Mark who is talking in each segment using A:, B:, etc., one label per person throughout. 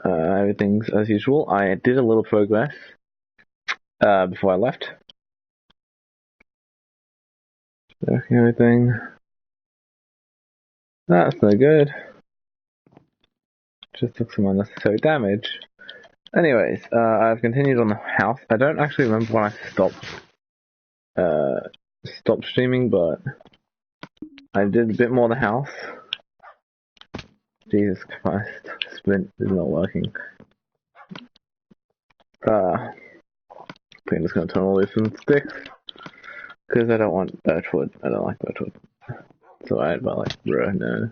A: Everything's as usual. I did a little progress before I left. Everything. That's no good. Just took some unnecessary damage. Anyways, I've continued on the house. I don't actually remember when I stopped streaming, but I did a bit more on the house. Jesus Christ, sprint is not working. I think I'm just gonna turn all this into sticks because I don't want birchwood. I don't like birchwood. It's alright, but like, bro, no,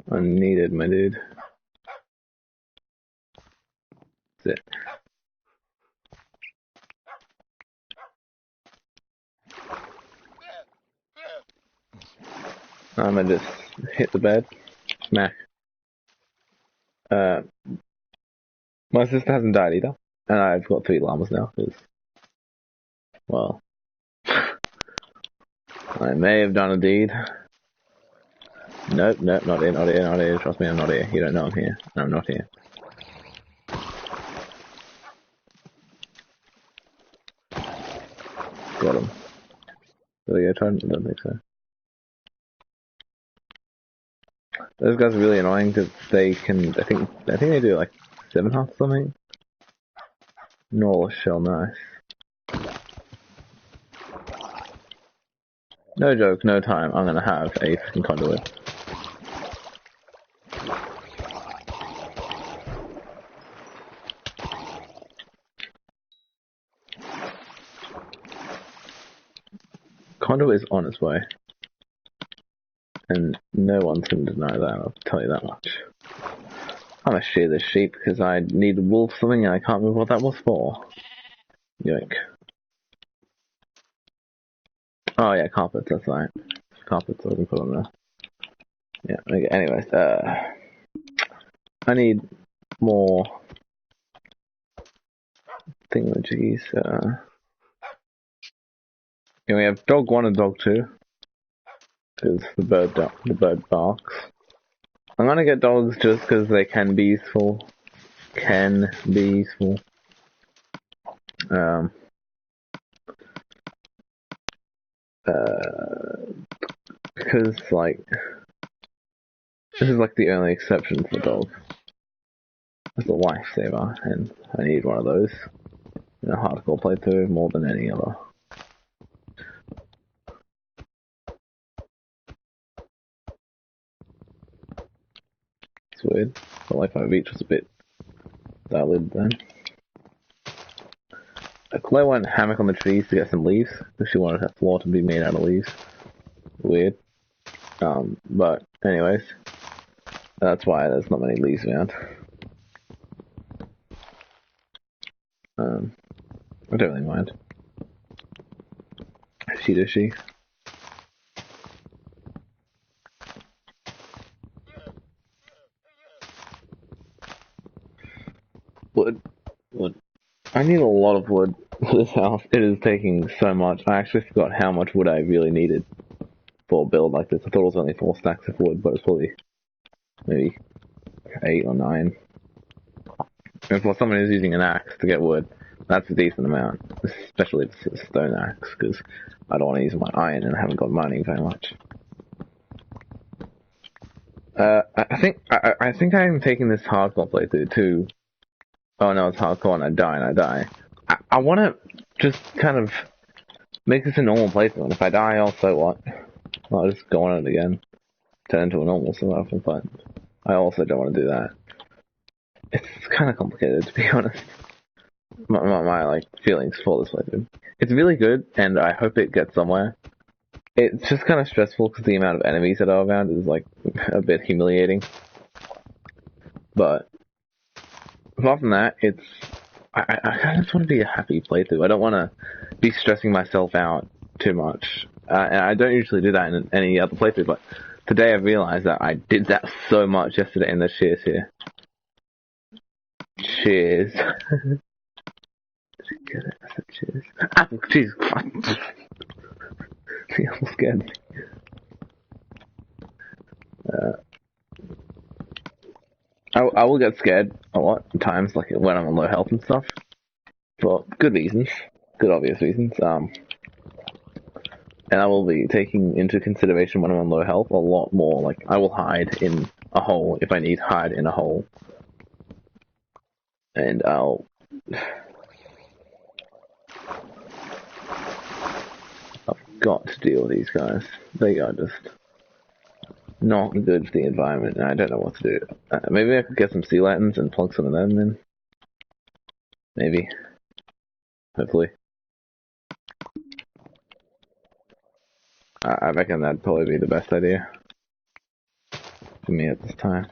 A: unneeded, my dude. That's it. I'm gonna just hit the bed, smack. My sister hasn't died either, and I've got 3 llamas now. Because, well, I may have done a deed. Nope, nope, not here, not here, not here. Trust me, I'm not here. You don't know I'm here. I'm not here. Got him. Did I go turn? I don't think so. Those guys are really annoying because they can. I think they do like 7 hearts or something. Normal shell, nice. No joke, no time. I'm gonna have a fucking conduit. Conduit is on its way. And no one's gonna deny that, I'll tell you that much. I'm gonna shear this sheep because I need wool for something and I can't remember what that was for. Yoink. Oh yeah, carpets, that's right. Carpets, I can put on there. Yeah, okay, anyways, I need more thingamajiggies. We have dog 1 and dog 2. Because the bird barks. I'm gonna get dogs just because they can be useful. Can be useful. Because like this is like the only exception for dog. It's a lifesaver, and I need one of those in a hardcore playthrough more than any other. It's weird. Felt like my reach was a bit dilated then. Claire went hammock on the trees to get some leaves because she wanted her floor to be made out of leaves. Weird. But anyways, that's why there's not many leaves around. I don't really mind. She does she. Wood. I need a lot of wood for this house. It is taking so much. I actually forgot how much wood I really needed for a build like this. I thought it was only 4 stacks of wood, but it's probably maybe 8 or 9. And for someone who's using an axe to get wood, that's a decent amount. Especially if it's a stone axe, because I don't want to use my iron and I haven't got mining very much. I think I'm taking this hardcore playthrough too. Oh no, it's hardcore and I die. I want to just kind of make this a normal playthrough, and if I die, also what? I'll just go on it again. Turn into a normal survival, but I also don't want to do that. It's kind of complicated, to be honest. My like feelings for this playthrough. It's really good, and I hope it gets somewhere. It's just kind of stressful because the amount of enemies that are around is like a bit humiliating. But apart from that, it's I just want to be a happy playthrough. I don't want to be stressing myself out too much. And I don't usually do that in any other playthrough, but today I realized that I did that so much yesterday in the cheers here. Cheers. Get it? I said cheers. Ah, Jesus Christ. He almost scared me. I will get scared a lot at times, like when I'm on low health and stuff, for good reasons, good obvious reasons. And I will be taking into consideration when I'm on low health a lot more. Like I will hide in a hole if I need hide in a hole, and I've got to deal with these guys. They are just not good for the environment, and I don't know what to do. Maybe I could get some sea lanterns and plug some of them in. Maybe. Hopefully. I reckon that'd probably be the best idea for me at this time.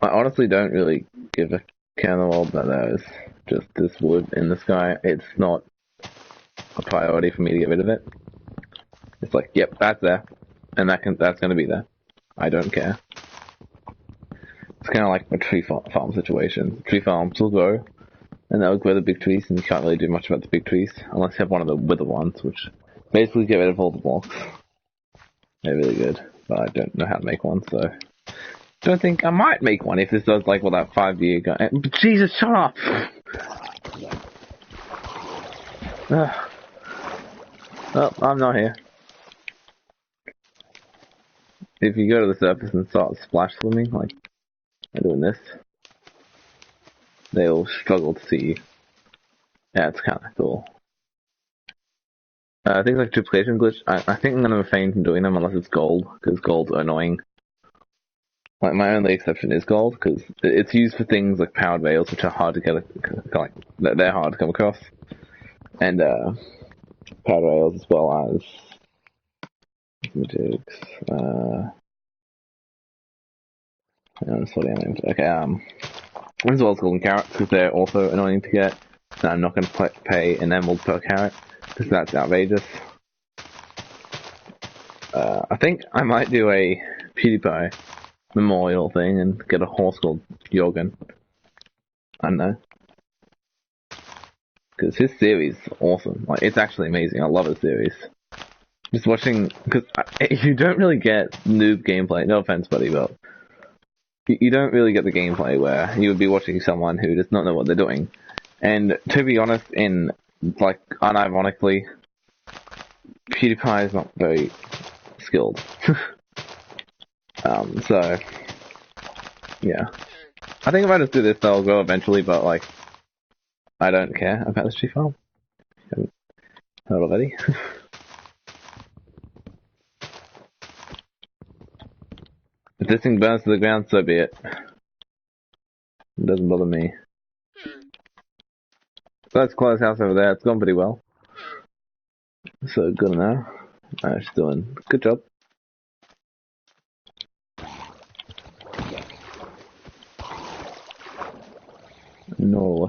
A: I honestly don't really give a care in the world that there's just this wood in the sky. It's not a priority for me to get rid of it. It's like, yep, that's there, and that's gonna be there. I don't care. It's kind of like a tree farm situation. Tree farms will grow, and they'll grow the big trees, and you can't really do much about the big trees unless you have one of the wither ones, which basically get rid of all the blocks. They're really good, but I don't know how to make one, so don't think I might make one if this does like what that 5-year guy. Jesus, shut up! Oh, I'm not here. If you go to the surface and start splash swimming, like I'm doing this, they'll struggle to see you. Yeah, it's kind of cool. Things like duplication glitch, I think I'm going to refrain from doing them unless it's gold, because golds are annoying. Like, my only exception is gold, because it's used for things like powered rails, which are hard to get, like, they're hard to come across. And, powered rails as well as magics, okay, as well as golden carrots, because they're also annoying to get. And I'm not going to pay an emerald per carrot, because that's outrageous. I think I might do a PewDiePie memorial thing and get a horse called Jorgen. I don't know. Because his series is awesome. Like, it's actually amazing. I love his series. Just watching, because you don't really get noob gameplay. No offense, buddy, but you don't really get the gameplay where you would be watching someone who does not know what they're doing. And to be honest, unironically, PewDiePie is not very skilled. So, yeah. I think if I just do this, they'll go eventually, but, like, I don't care about this tree farm. Haven't heard already. If this thing burns to the ground, so be it. It doesn't bother me. So that's Chloe's house over there. It's gone pretty well. So good now. She's doing a good job. No,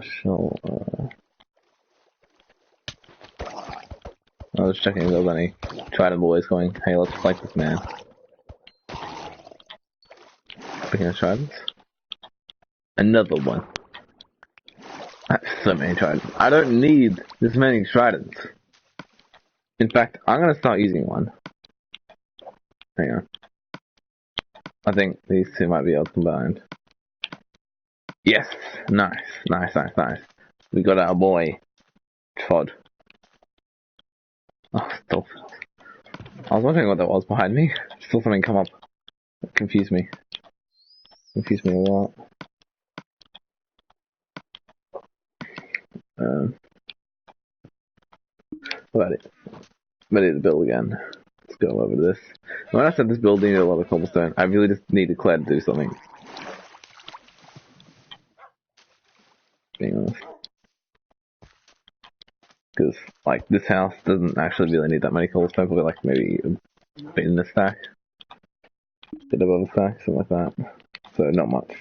A: I was checking if there was any Trident boys going, hey, let's fight this man. Speaking of Tridents. Another one. So many Tridents. I don't need this many Tridents. In fact, I'm gonna start using one. Hang on. I think these two might be able to combine. Yes! Nice. We got our boy, Trod. Oh, still. I was wondering what that was behind me. Still something come up. It confused me. Confused me a lot. Ready to build again. Let's go over this. When I said this build needed a lot of cobblestone, I really just needed Claire to do something. Being honest. Because, like, this house doesn't actually really need that many cobblestone, probably like maybe a bit in a stack. A bit above a stack, something like that. So, not much.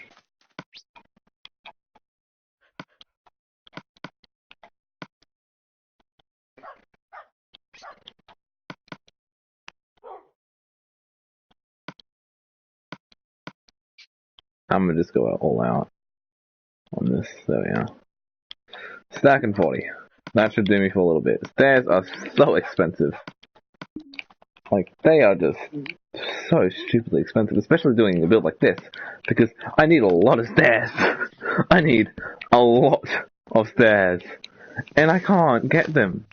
A: I'm gonna just go all out on this. There we are. Stack and 40. That should do me for a little bit. Stairs are so expensive. Like, they are just so stupidly expensive, especially doing a build like this, because I need a lot of stairs. I need a lot of stairs, and I can't get them.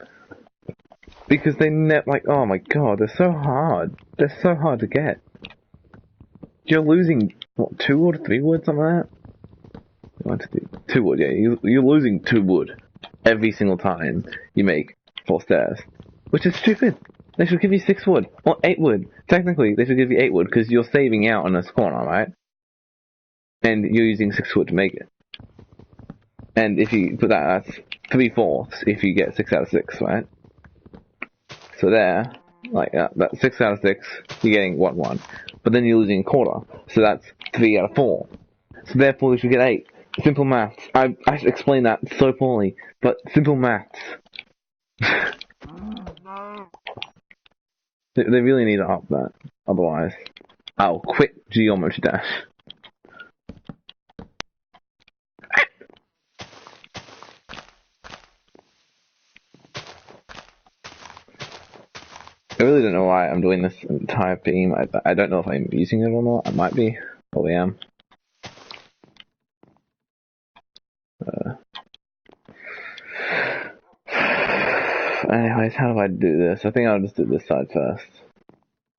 A: Because they like, oh my god, they're so hard. They're so hard to get. You're losing, what, 2 wood, 3 wood, something like that? 2 wood, yeah. You're losing 2 wood every single time you make 4 stairs. Which is stupid. They should give you 6 wood, or 8 wood. Technically, they should give you 8 wood, because you're saving out on a spawner, right? And you're using 6 wood to make it. And if you put that, that's 3/4 if you get 6 out of 6, right? So there, like that 6 out of 6, you're getting 1/1. But then you're losing a quarter, so that's 3 out of 4. So therefore, you should get 8. Simple maths. I should explain that so poorly, but simple maths. They really need to up that. Otherwise, I'll quit Geometry Dash. I really don't know why I'm doing this entire beam. I don't know if I'm using it or not. I might be. Probably am. Anyways, how do I do this? I think I'll just do this side first.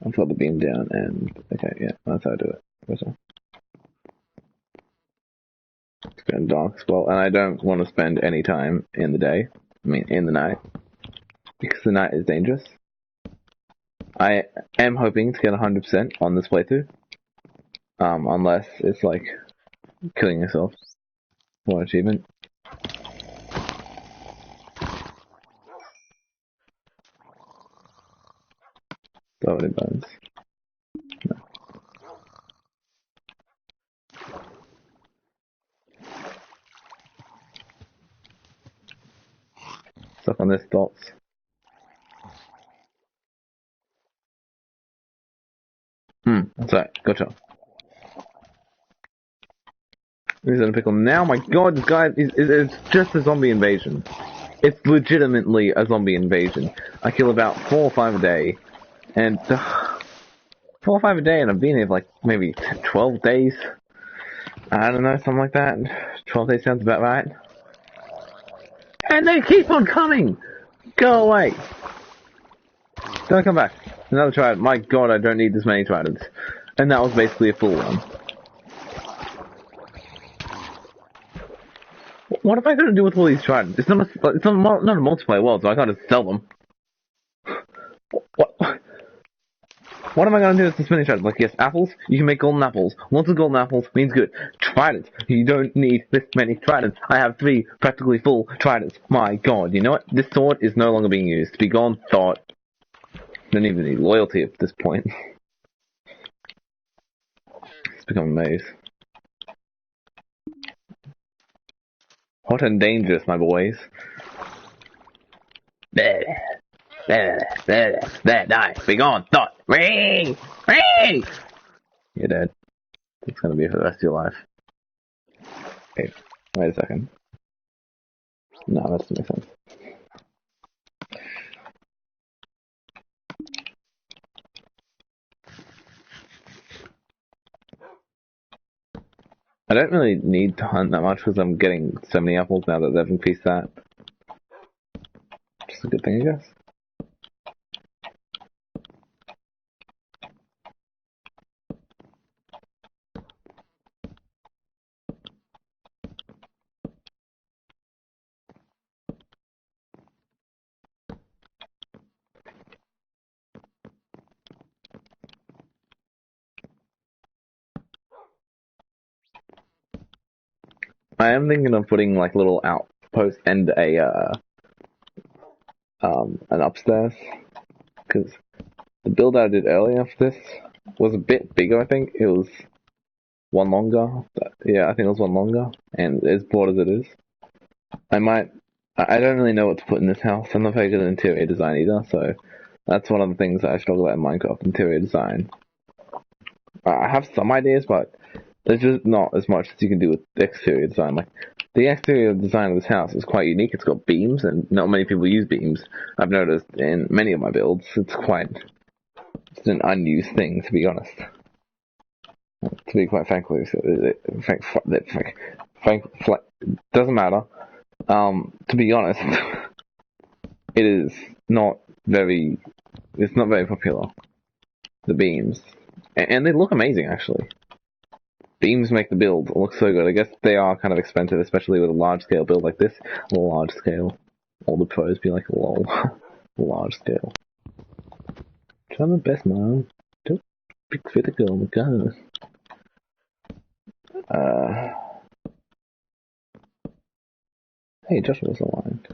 A: I've got the beam down and... Okay, yeah, that's how I do it. It's getting dark as well, and I don't want to spend any time in the day. I mean, in the night. Because the night is dangerous. I am hoping to get 100% on this playthrough. Unless it's like killing yourself for an achievement. Oh, it burns. No. Stuck on this dots. That's right, gotcha. He's in a pickle now. My god, this guy it's just a zombie invasion. It's legitimately a zombie invasion. I kill about 4 or 5 a day, and 4 or 5 a day, and I've been here for like maybe 12 days. I don't know, something like that. 12 days sounds about right. And they keep on coming. Go away. Don't come back. Another trident. My god, I don't need this many tridents. And that was basically a full one. What am I going to do with all these tridents? It's not a multiplayer world, so I can't just sell them. What am I going to do with this many tridents? Like, yes, apples, you can make golden apples. Lots of golden apples means good. Tridents, you don't need this many tridents. I have 3 practically full tridents. My god, you know what? This sword is no longer being used. Be gone, thought. Don't even need loyalty at this point. It's become a maze. Hot and dangerous, my boys. There, die. Be gone, thought. Ring! Ring! You're dead. It's gonna be for the rest of your life. Okay, wait a second. No, that doesn't make sense. I don't really need to hunt that much because I'm getting so many apples now that they've increased that. Just a good thing, I guess. I am thinking of putting like little outpost and an upstairs, because the build I did earlier for this was a bit bigger. I think it was 1 longer. Yeah, I think it was 1 longer, and as broad as it is, I don't really know what to put in this house. I'm not very good at interior design either, so that's one of the things that I struggle at in Minecraft, interior design. I have some ideas, but there's just not as much as you can do with exterior design. Like, the exterior design of this house is quite unique. It's got beams, and not many people use beams. I've noticed in many of my builds, it's quite It's an unused thing, to be honest. To be quite frankly, doesn't matter. To be honest, it is not very. It's not very popular. The beams, and they look amazing actually. Beams make the build look so good. I guess they are kind of expensive, especially with a large scale build like this. Large scale. All the pros be like, lol. Large scale. Try my best, man. Don't be critical, my god. Hey, Joshua's aligned.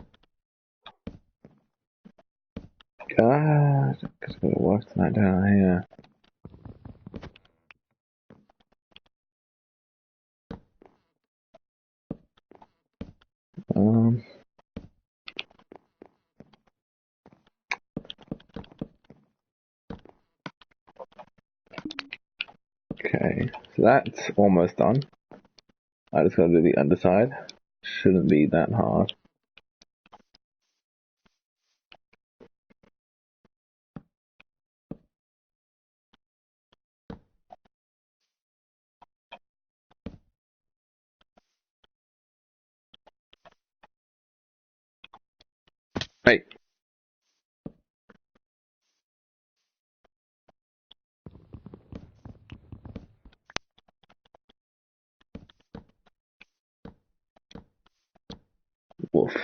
A: God, I gotta work tonight down here. Okay, so that's almost done. I just gotta do the underside. Shouldn't be that hard. Hey! Woof.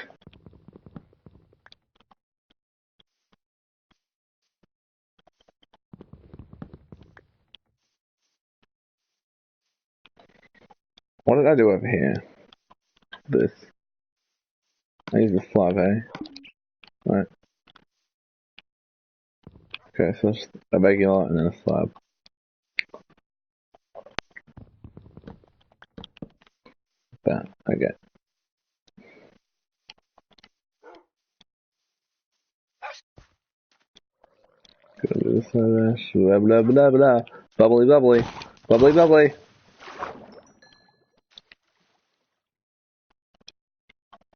A: What did I do over here? This. I use the slab, eh? Right. Okay, so just a regular and then a slab. That, I get. Go to this side, blah blah blah blah. Bubbly bubbly. Bubbly bubbly.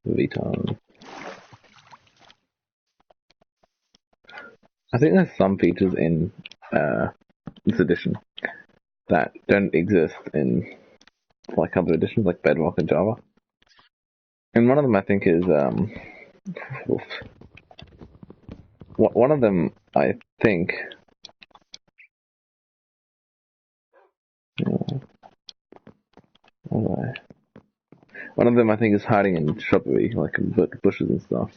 A: VTOM. I think there's some features in this edition that don't exist in like other editions like Bedrock and Java. And one of them I think is one of them I think one of them I think is hiding in shrubbery, like in bushes and stuff.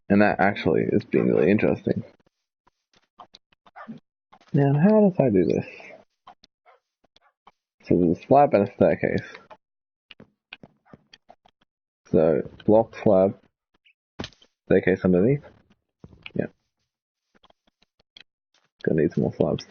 A: And that actually has been really interesting. Now, how does I do this? So there's a slab and a staircase. So, block, slab, staircase underneath. Yeah. Gonna need some more slabs.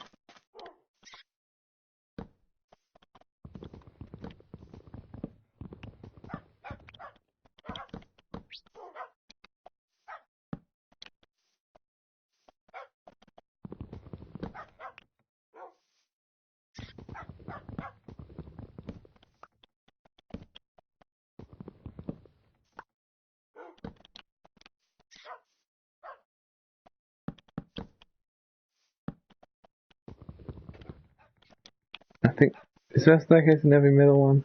A: I think, is there a staircase in every middle one?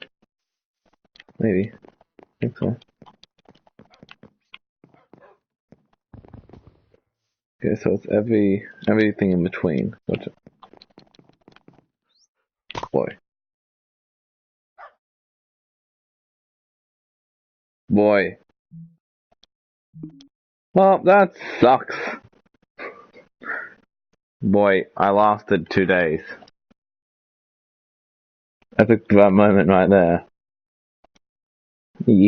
A: Maybe. I think so. Okay, so it's everything in between. Gotcha. Boy. Boy. Well, that sucks. Boy, I lasted 2 days. I took that moment right there.